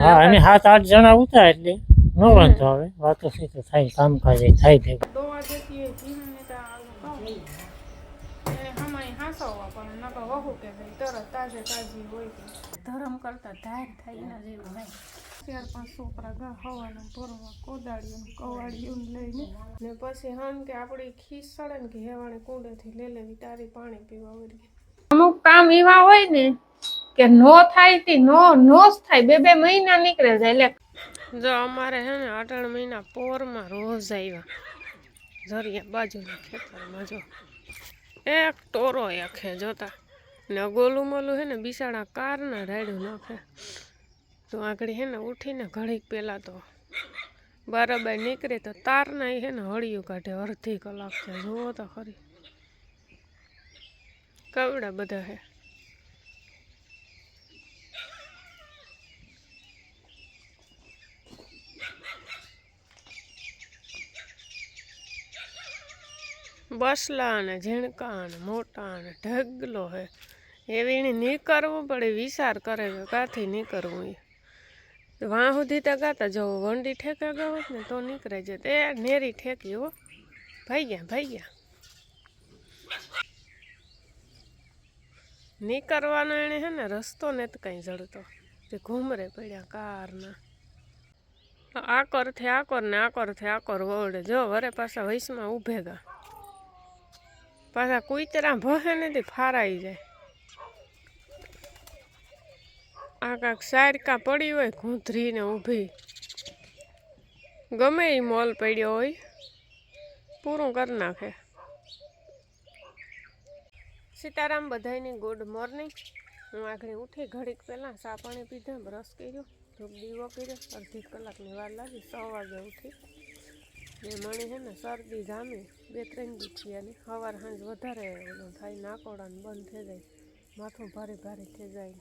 હા અને 7-8 જણા ઉતા એટલે નો વાંધો આવે વાતો સીધો થાય કામકાજ થાય ભેગું દોવા દેતી જીને તા આવું એને હમાઈ હાસવા પણ નકો વહુ કે તરત તાજી હોય કે ધરમ કરતા ધાર થાય ના જેવું નહીં 4-5 છોકરા ગા હવાના ભરવા કોદાળીઓ કવાડીઓ લઈને ને પછી હમ કે આપણી ખીસ સડે ને કે હેવાણે કુંડેથી લે લેવી તારી પાણી પીવા વળી અમુક કામ એવા હોય ને કે નો થાય તે નો થાય 2 મહિના નીકળે જાય એટલે જો અમારે હે ને 8 મહિના પોરમાં રોજ આવ્યા જરિયા બાજુના ખેતરમાં જો એક ટોરો આખે જોતા ને ગોલું મોલું હે ને બિસાડા કારના રાયડું નાખે તો આગળ હે ને ઉઠીને ઘડીક પહેલાં તો બરાબર નીકળે તો તારના હે ને હળિયું કાઢે અડધી કલાક છે જુઓ તો ખરી કવડા બધા હે બસલા ને ઝીણકા ને મોટા ને ઢગલો હે એવી નહીં કરવું પડે વિચાર કરે કે કાથી નહીં કરવું એ વાં સુધી તો ગાતા જવો વંડી ઠેકા ગયો હોત ને તો નીકળે છે એ નેરી ઠેકી હો ભાઈ ગયા નહીં કરવાનો એને હે ને રસ્તો ને તો કંઈ જડતો તે ઘૂમરે પડ્યા કારના આ કરથી આ કર ને આ કરથી આ કર વળે જો વરે પાછા વૈસમાં ઊભે ગા પાછા કુતરા ભહે નથી ફારાઈ જાય આ કાંક સારકા પડી હોય ઘૂંધરીને ઊભી ગમે એ મોલ પડ્યો હોય પૂરું કરી નાખે સીતારામ બધાયની ગુડ મોર્નિંગ હું આગળ ઉઠી ઘડીક પહેલાં ચા પાણી પીધા બ્રશ કર્યો ધૂપ દીવો કર્યો અડધી કલાકની વાર લાગી 6 વાગે ઉઠી ને મણી છે ને શરદી જામી 2-3 દી થયાની સવાર સાંજ વધારે ઓલું થાય નાકોડાને બંધ થઈ જાય માથું ભારે ભારે થઈ જાય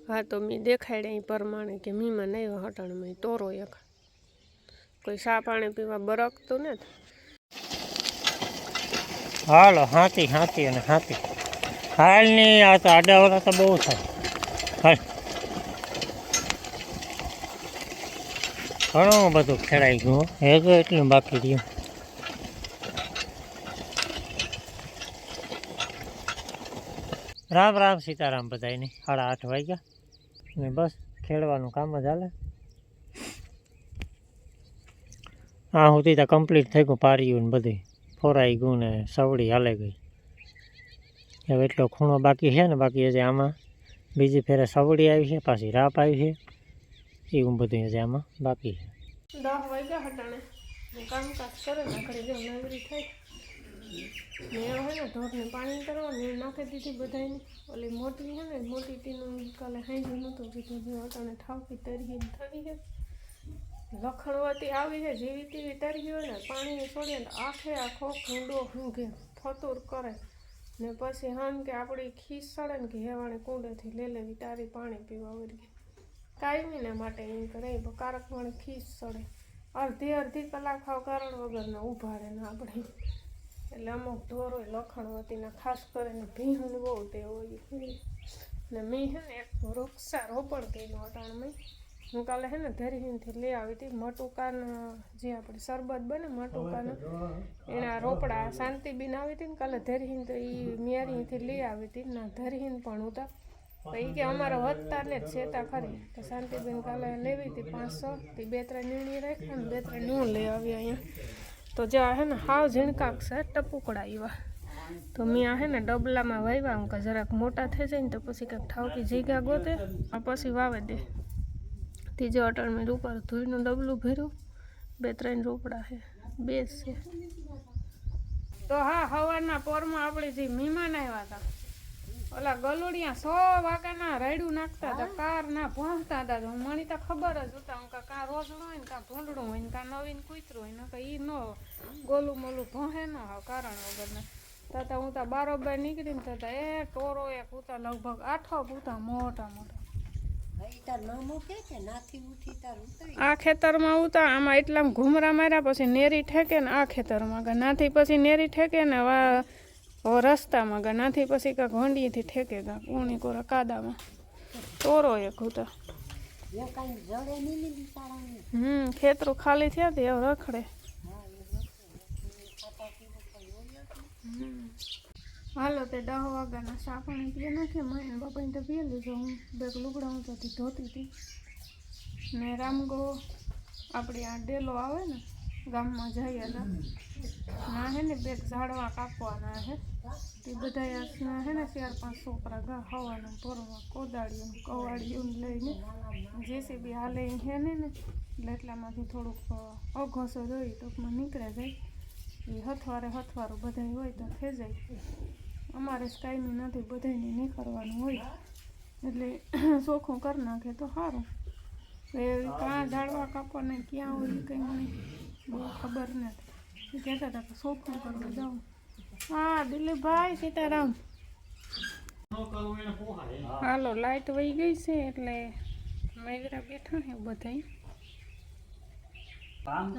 હા તો મેં દેખાડ્યા એ પ્રમાણે કે મીમાં નહીં હટાણમાં તોરો એક કોઈ ચા પાણી પીવા બરકતું ને હાલો હાથી અને હાથી હાલની આ તો આડાવાળા તો બહુ થાય હાલ ઘણું બધું ખેડાઈ ગયું એ તો એટલું બાકી રહ્યું રામ રામ સીતારામ બધાને 8:30 વાગ્યા ને બસ ખેડવાનું કામ જ હાલે હા સુધી તો કમ્પ્લીટ થઈ ગયું પાર્યું ને બધી ફોરાઈ ગયું ને સવડી હાલે ગઈ હવે એટલો ખૂણો બાકી છે ને બાકી હજી આમાં બીજી ફેરે સવડી આવી છે પાછી રાપ આવી છે એવું બધું હજી આમાં બાકી છે 10 વાગ્યા હટાણે કામકાજ કરે ને ઘરે જો નવરી થઈ ને હોય ને ઢોરને પાણી કરવા ને નાખી દીધી બધાને ઓલી મોટી છે ને મોટી ટીનું કાલે હાંજુ નહોતું કીધું જે હટાણે ઠાવકી તરી થઈ છે લખણવતી આવી છે જેવી તેવી તરી હોય ને પાણી છોડે ને આખો ભૂંડો ઊંઘે ફતુર કરે ને પછી હમ કે આપણી ખીસ સડે ને કે હેવાણે કુંડેથી લે લેવી તારી પાણી પીવા વળી કાયમીને માટે એમ કરે કારક વાળી ખીસ સડે અડધી કલાક ખાવ કારણ વગરના ઊભા રહે ને આપણે એટલે અમુક ઢોર હોય લખણવતીના ખાસ કરીને ભીહું બહુ તે હોય ને મેં છે ને એક વૃક્ષારોપણ કર્યું અટાણમાં હું કાલે છે ને ધરીહીનથી લઈ આવી હતી મટુકાના જે આપણે શરબત બને મટુકાના એના રોપડા શાંતિબીન આવી હતી ને કાલે ધરીહીન તો એ મિયારીથી લઈ આવી હતી ના ધરીહીન પણ હતા એ કે અમારે વધતા ને છેતા ખરી તો શાંતિબેન કાલે લેવી હતી 500 થી 2-3 નીણી રાખ્યા ને 2-3 નું લઈ આવી અહીંયા તો જે હે ને હાવ ઝીણકાક છે ટપુકડા એવા તો મેં આ હે ને ડબલામાં વાવ્યા હું કે જરાક મોટા થઈ જાય ને તો પછી કંઈક ઠાવકી જગ્યા ગોતે આ પછી વાવે દે ત્રીજો અટાણમાં ઉપર ધૂળનું ડબલું ભર્યું 2-3 રોપડા છે 2 છે તો હા સવારના પોરમાં આપણે જે મહેમાન આવ્યા હતા ઓલા ગલુડિયા 100 વાગ્યાના રાયડું નાખતા હતા કાર ના ભણતા હતા હું મણી તો ખબર જ હતા હું કાં રોજડું હોય ને કાં ભૂંડડું હોય ને કાં નવીન કૂતરું હોય ને કાં એ ન ગોલું મોલું ભણે ન કારણ વગરના તથા હું તો બારોબાર નીકળીને તથા એ ટોરો એક ઉતા લગભગ 8 ઉતા મોટા આ ખેતરમાં ઉતા આમાં એટલામાં ઘૂમરા માર્યા પછી નેરી ઠેકે ને આ ખેતરમાં ગયા નાથી પછી નેરી ઠેકે ને રસ્તામાં ગયા નાથી પછી કાંક વંડીથી ઠેકે ગયા ઊણી કોરા કાદામાં તોરો એક હતો. ખેતરો ખાલી થયા તે હવે રખડે. હાલો તે 10 વાગ્યાના ચા પાણી પીએ નાખે. મહેન બાપાને તો પીએ લીધો. હું બેગ લુગડા હું તો ધોતી હતી ને રામગો આપણે આ ડેલો આવે ને ગામમાં જઈએ ના હે ને બેગ ઝાડવા કાપવાના હે તે બધા હે ને 4-5 છોકરા ગા હવાના પોરમાં કોદાળીઓ કવાડીઓ લઈને જેસીબી હાલે હે ને એટલે એટલામાંથી થોડુંક અઘોસો જોઈ ટૂંકમાં નીકળે જાય. એ હથવારું બધા હોય તો થઈ જાય. અમારે કાંઈ નથી, બધાને નીકળવાનું હોય એટલે ચોખ્ખું કરી નાખે તો સારું. એ કાં ઝાડવા કાપવાના ક્યાં હોય એ કંઈ મને બહુ ખબર નથી. કહેતા હતા કે ચોખ્ખું કરવા જાઉં. હા દિલીપભાઈ સીતારામ. હાલો લાઇટ વહી ગઈ છે એટલે મેઘરા બેઠા હે બધા.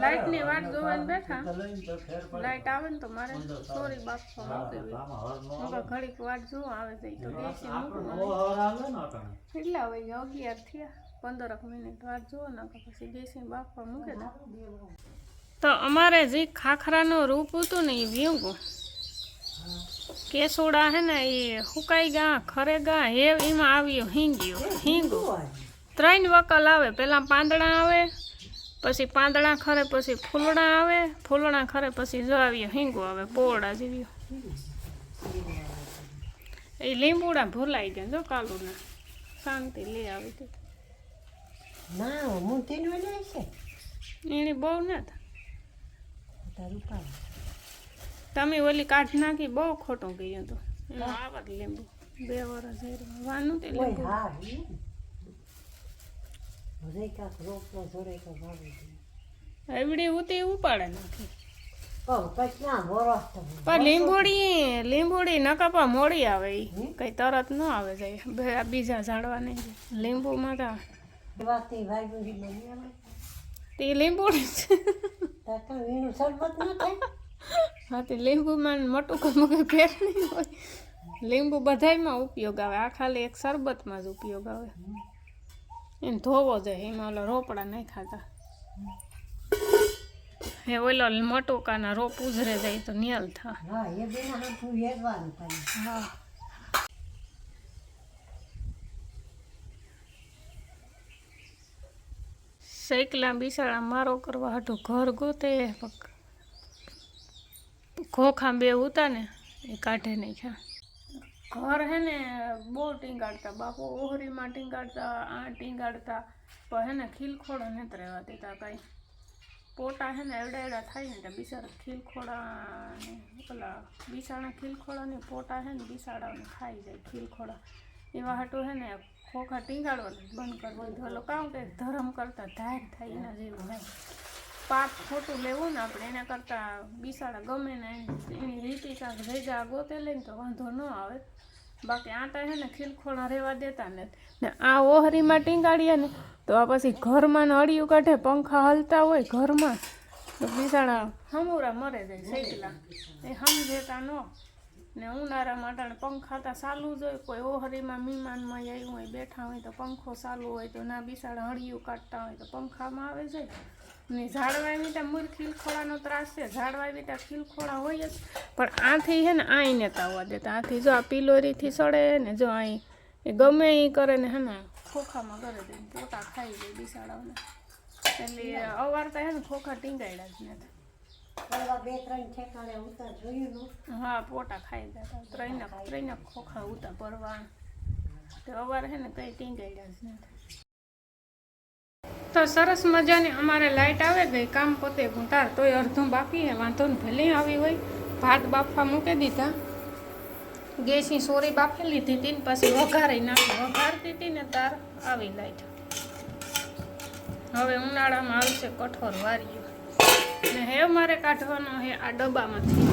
લાઇટ ની વાટ જોવાને બેઠા. લાઇટ આવે ને તો મારે સોરી બાપા મૂકે ઘડીક વાટ જોવા આવે જાય તો બેસી મૂકું. કેટલા વાગે 11 થયા, 15 મિનિટ વાટ જોવા નાખો પછી બેસી બાપા મૂકે દે. તો અમારે જે ખાખરાનો રૂપ હતું ને એ વીંગું કેસોડા હે ને એ હુકાઈ ગા ખરે ગા હે એમાં આવ્યો હિંગું 3 વકલ આવે. પેલા પાંદડા આવે, પછી પાંદડા ખરે, પછી ફૂલડા આવે, ફૂલડા ખરે, પછી જો આવ્યો હિંગું આવે પોળા જેવી. એ લીંબુડા ભૂલાઈ ગયા જો કાલુના શાંતિ લે આવી હતી. એની બહુ ના તમે ઓલી કાઢ નાખી બહુ ખોટું ગયું હતું. એમાં આવત લીંબુ 2 વર્ષ વાનું તે લીંબુ એવડી ઉતી ઉપાડે નાખી. પણ લીંબુડી નકાપા મોડી આવે એ કઈ તરત ન આવે જાય. બીજા ઝાડવા નહીં લીંબુમાં તો તે લીંબુડી હા તે લીંબુમાં મોટું કમુક ફેર નહીં હોય. લીંબુ બધાયમાં ઉપયોગ આવે. આ ખાલી એક શરબતમાં જ ઉપયોગ આવે. એને ધોવો જાય. એમાં ઓલા રોપડા નહીં ખાતા. એ ઓલો મોટું કાના રોપ ઉજરે જાય તો નિયલ થા. હા સૈકલા બિસાડા મારો કરવા હાટું ઘર ગોતે ખોખા 2 ઉતા ને એ કાઢે નહીં ખા. ઘર હે ને બહુ ટીંગાડતા બાપુ ઓહરીમાં ટીંગાડતા આ ટીંગાડતા પણ હે ને ખીલખોડા નથી રહેવા દેતા કાંઈ. પોટા હે ને એવડા થાય ને ત્યાં બિસાડા ખીલખોડા ને પેલા બિસાડા ખીલખોડા ને પોટા હે ને બિસાડાને ખાઈ જાય ખીલખોડા. એવા હાટું હે ને ખોખા ટીંગાડવાનું બંધ કરવું. ઓલો કામ કે ધરમ કરતા ધાર થાય એના જેવું થાય. પાક ખોટું લેવું ને આપણે એના કરતાં બિસાડા ગમે ને એની રીતિ કાંક ભેગા ગોતે લઈને તો વાંધો ન આવે. બાકી આટા હે ને ખીલખોડા રહેવા દેતા નથી ને આ ઓહરીમાં ટીંગાડીએ ને તો આ પછી ઘરમાં ને અડિયું કાઢે પંખા હલતા હોય ઘરમાં તો બિસાડા હમુરા મરે જાય સૈકલા. એ સમજેતા ન ને ઉનાળા માટે પંખા ચાલુ જ હોય. કોઈ ઓહરીમાં મહેમાનમાં આવ્યું હોય બેઠા હોય તો પંખો ચાલુ હોય તો ના બિસાડા હળિયું કાઢતા હોય તો પંખામાં આવે જાય ને. ઝાડવા વીટા મૂળ ખીલખોડાનો ત્રાસ છે. ઝાડવા વીટા ખીલખોડા હોય જ પણ આથી છે ને આઈ નેતા આવવા દેતા. આથી જો આ પિલોરીથી સડે ને જો અહીં એ ગમે એ કરે ને હે ને ખોખામાં કરે દે પોતા ખાઈ જાય બિસાડાઓને. એટલે અવારતા હે ને ખોખા ટીંગાડ્યા જ નથી. હા પોટા ખાઈ જતા 3 ખોખા ઉતા પરવા તો અવાર હે ને કઈ ટીંગાડ્યા જ નથી. તો સરસ મજાની અમારે લાઇટ આવે ગઈ. કામ પોતે તાર તોય અડધું બાકી હે. વાંધો ને ભલે આવી હોય. ભાત બાફવા મૂકી દીધા. ગેસની સોરી બાફી લીધી હતી ને પછી વઘારી નાખી. વઘારતી હતી ને તાર આવી લાઇટ. હવે ઉનાળામાં આવશે કઠોર વાર્યું ને હે મારે કાઢવાનો હે આ ડબ્બામાંથી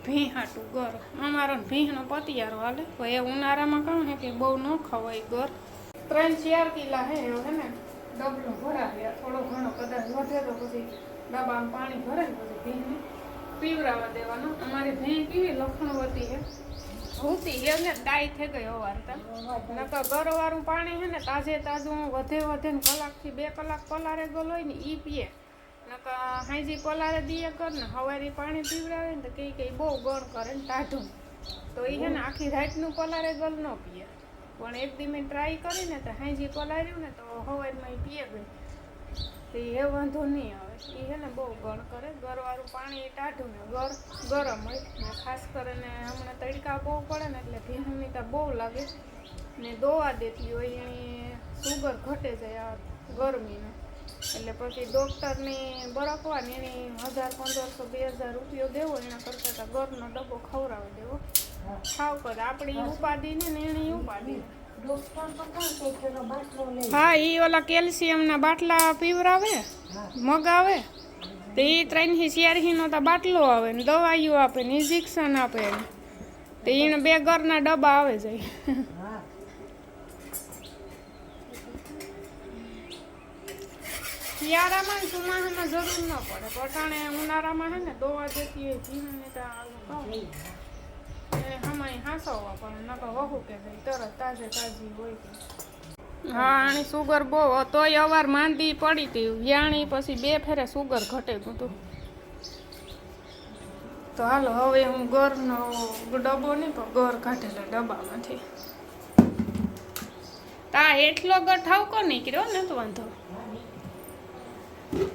ભીં હાટું ગર. અમારો ભીંનો પતિયારો હાલે એ ઉનાળામાં કહું હે કે બહુ ન ખવાય ગર. 3-4 કિલા હે હે ને ડબલો ભરાવ્યા. થોડો ઘણો કદાચ વધે તો પછી ડબ્બામાં પાણી ભરે ને પછી ભીંને પીવરાવા દેવાનું. અમારી ભીં કેવી લખણવતી હે હુતી એને ડાઈ થઈ ગઈ અવારતા નકર ગરવાળું પાણી છે ને તાજે તાજું વધે ને કલાકથી 2 કલાક પલારે ગયેલો હોય ને ઈ પીએ નકર હાંજી પલારે દીએ કર ને હવારી પાણી પીવડાવે ને તો કે બહુ ગણ કરે ને ટાઢું તો એ છે ને આખી રાતનું પલારે ગલ ન પીએ પણ એક દી મેં ટ્રાય કરીને તો હાંજી પલાર્યું ને તો હવારમાં એ પીએ ગઈ તો એ વાંધો નહીં આવે એ છે ને બહુ ગણ કરે ગરવાળું પાણી ટાઢું ને ગરમ હોય ને ખાસ કરીને હમણાં તડકા બહુ પડે ને એટલે ભીહની તો બહુ લાગે ને દોવા દેતી હોય એની સુગર ઘટે જાય આ ગરમીને એટલે પછી ડૉક્ટરની બરફવા ને એની 1000-1500-2000 રૂપિયો દેવો એના કરતાં તો ઘરનો ડબ્બો ખવડાવી દેવો ખાવ કરે આપણી ઉપાધિ ને એની ઉપાધિ હા એ ઓલા કેલ્શિયમના બાટલા પીવરાવે મગાવે તો એ 3-4 નો તો બાટલો આવે ને દવાઈઓ આપે ને ઇન્જેક્શન આપે તો એને 2 ઘરના ડબ્બા આવે જાય શિયાળામાં ચોમાસામાં જરૂર ન પડે પટાણે ઉનાળામાં હે ને દવા દેતી હોય જીવને તો હમાય હાંસવવા પણ નકર વહુ કે તરત તાજી હોય હા આની સુગર બહુ તોય અવાર માંદી પડી હતી વ્યાણી પછી 2 ફેરે સુગર ઘટે ગયું તો હાલો હવે હું ઘરનો ડબ્બો નહીં પણ ઘર કાઢેલા ડબ્બામાંથી તા એટલો ગઠાવકો નહીં કર્યો ને તો વાંધો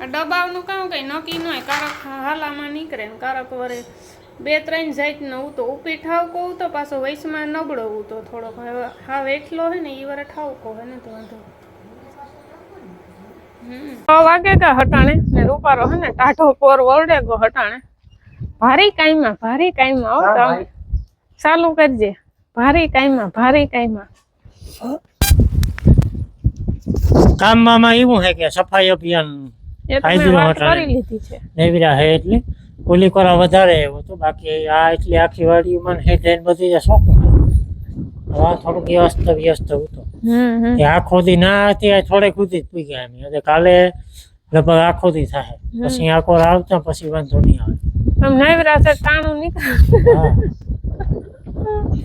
આ ડબ્બાનું કામ કઈ નક્કી ન હોય કારક હાલામાં નીકળે ને કારક વરે 2-3 જાતનો હું તો ઉપી ઠાવકો હું તો પાછો વૈશમાં નબળો હું તો થોડોક હાવ એટલો હોય ને એ વરે ઠાવકો હોય ને તો વાંધો 6 વાગે કા હટાણે ને રૂપારો હે ને ટાઢો પોર વરડે ગો હટાણે ભારી કાઈમાં આવો તો ચાલુ કરજે ભારી કાઈમાં કામમાં એવું હે કે સફાઈ અભિયાન કરી લીધી છે નેવીરા હે એટલે ઓલી કોરા વધારે એવું તો બાકી આ એટલી આખી વાડીમાં હેઠ બધી શોખું આ થોડુંક વ્યસ્ત હતું તો આખો દી ના હતી થોડેક સુધી જ પી ગયા એમ એટલે કાલે લગભગ આખો દી થાય પછી આખો આવતા પછી વાંધો નહીં આવે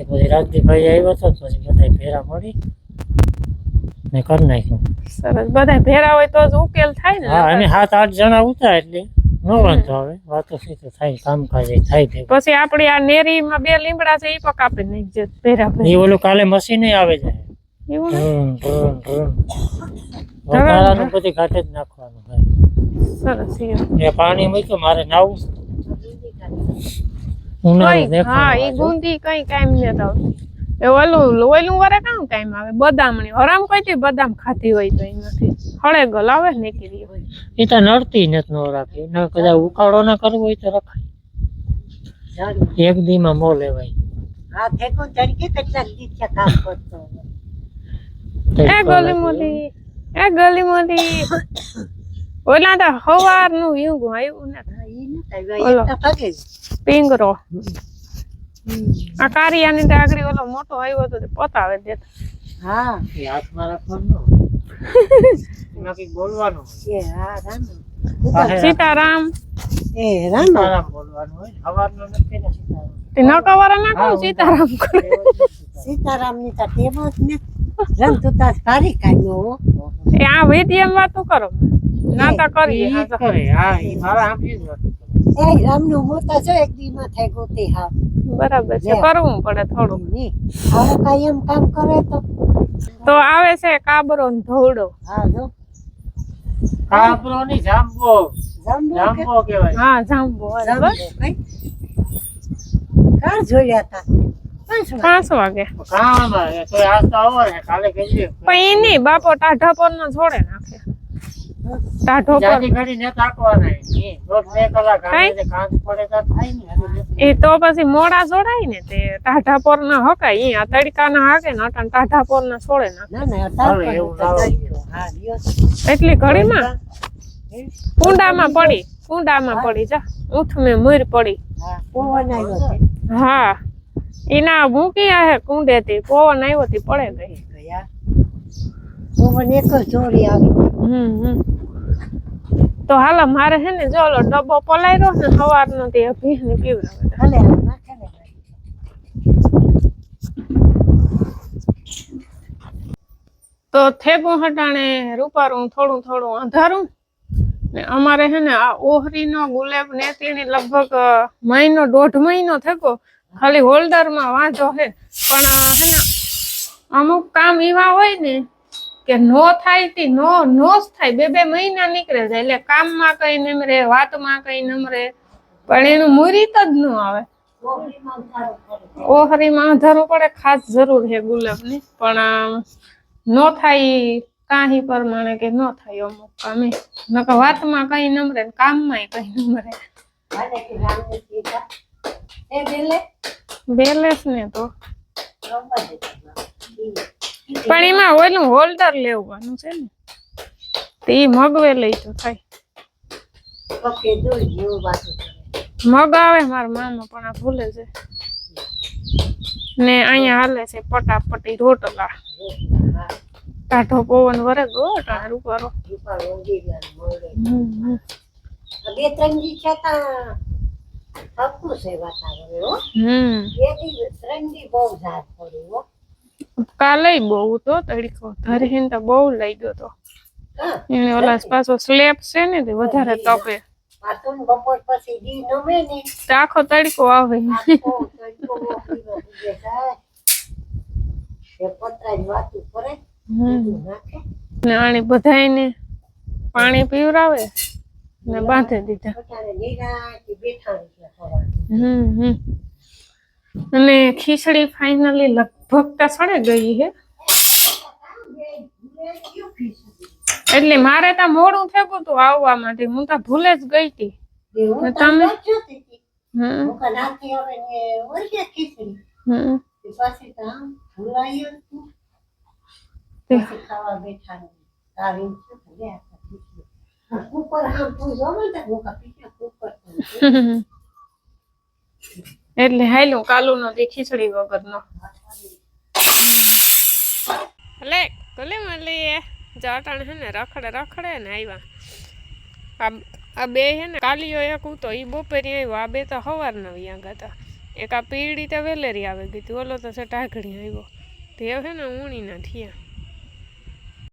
પછી રાજદીપભાઈ આવ્યો હતો પછી બધા ભેરા મળી ને કરી નાખ્યું સરસ બધા ભેરા હોય તો જ ઉકેલ થાય ને હા અને 7-8 જણા ઉતા એટલે નો વાંધો આવે વાતો સીધું થાય કામકાજ થાય પછી આપણી આ નેરીમાં 2 લીમડા છે એ પણ કાપી નાખજે ભેરા એ ઓલું કાલે મશીન આવે જાય એવું વધારાનું બધી ઘાટે જ નાખવાનું સરસ એ પાણી મૂક્યું મારે નાવું હા એ ગુંદી કઈ કામ નથી આવતી એ ઓલું વરે કામ કામ આવે બદામણી હરામ કોઈ બદામ ખાતી હોય તો એમાંથી હળે ગલ આવે ને કીધી હોય એ તો નડતી નથી નો રાખી ના કદાચ ઉકાળો ના કરવો હોય તો રખાય એક દી માં મો લેવાય હા ફેકો તરીકે કેટલાક દિવસ કામ કરતો એ ગલી મોટી ઓલા તો હવાર નું યુગ આવ્યું ને પિંગરો આ કારિયાની આગળ ઓલો મોટો આવ્યો તો પતાવે દેતા હા એ હાથમાં રાખવાનું બાકી બોલવાનું સીતારામ બોલવાનું હોય સવારનો નથી ને સીતારામ તે નકવારા ના કહું સીતારામ સીતારામ ની તો ટેવ જ ને રંગ તું તાસ ભારી કાઢ્યો એ આ વિધિયમ વાતો કરો નાતા કરીએ હા એ મારા આંખી જ વાત એ રામનું મોતા જો એક દી માં થાય ગોતી હા બરાબર છે કરવું પડે થોડું હવે કાયમ કામ કરે તો આવે છે કાબરો ને ધોડો હા જો કાબરો ની જાંબો કહેવાય હા જાંબો બરાબર કા જોયા તા 5 વાગે કામમાં તો આજ તો આવો ને કાલે કહીએ પણ એની બાપો ટાઢા પર નો છોડે નાખે ટાઢો પર જાજી ઘડી ને તાકવાના એ રોજ 2 કલાક આને કામ પડે તો થાય ને એ તો પછી મોડા જોડાય ને તે ટાઢા પર ના હકાય આ તડકા ના હાકે ને અટાણ ટાઢા પર ના છોડે ના એટલી ઘડીમાં કુંડામાં પડી જા ઊઠ મે મુર પડી હા એના મૂકી આહે કુંડે થી પવન આવ્યો થી પડે ગઈ પવન એક જોરી આવી તો હાલો મારે હે ને જો ઓલો ડબ્બો પલાયરો ને સવારનો તે ભીહ ને પીવડાવે હાલે નાખે ને તો થેગું હટાણે રૂપારું થોડું થોડું અંધારું ને અમારે હે ને આ ઓહરીનો ગુલાબ ને તેની લગભગ મહિનો 1.5 મહિનો થયો ખાલી હોલ્ડરમાં વાંધો હે પણ હે ને અમુક કામ એવા હોય ને કે નો થાય તી નો જ થાય 2 મહિના નીકળે જાય એટલે કામમાં કઈ નમરે વાતમાં કઈ નમરે પણ એનું મુહૂર્ત જ ન આવે ઓહરીમાં અંધારું પડે ખાસ જરૂર છે ગુલાબની પણ નો થાય કાહી પ્રમાણે કે નો થાય અમુક કામે નકર વાતમાં કઈ નમરે ને કામમાં કઈ નમરે બેલેસ ને તો પણ એમાં ઓલું હોલ્ડર લેવાનું છે ને તે મગવે લઈ તો થાય મગ આવે મારા મામા પણ આ ભૂલે છે ને અહીંયા હાલે છે પટાપટી રોટલા ટાઢો પવન વરે ગો ટાણે રૂપારો કાલે બહુ તો તડકો ધરીને તો બહુ લઈ ગયો તો એને ઓલા પાછો સ્લેબ છે ને તે વધારે તપે બપોર પછી દી નમે ને આખો તડકો આવે ને આને બધાને પાણી પીવરાવે ને બાંધી દીધા અને ખીચડી ફાઇનલી લગભગ તો સડે ગઈ હે એટલે મારે તો મોડું થયું તું આવવા માટે હું તો ભૂલે જ ગઈ હતી તમે એટલે હાલું કાલુ નો ખીચડી વગર નો લે કલે મળીએ જાટાણ હે ને રખડે ને આવ્યા આ બે હે ને કાલીઓ એક ઉતો ઈ બપોરે આવ્યો આ બે તો સવાર ના વ્યા ગયા એક આ પીડી તો વેલેરી આવી ગઈ ઓલો તો ટાઘડી આવ્યો તે હે ને ઊણી ના થયા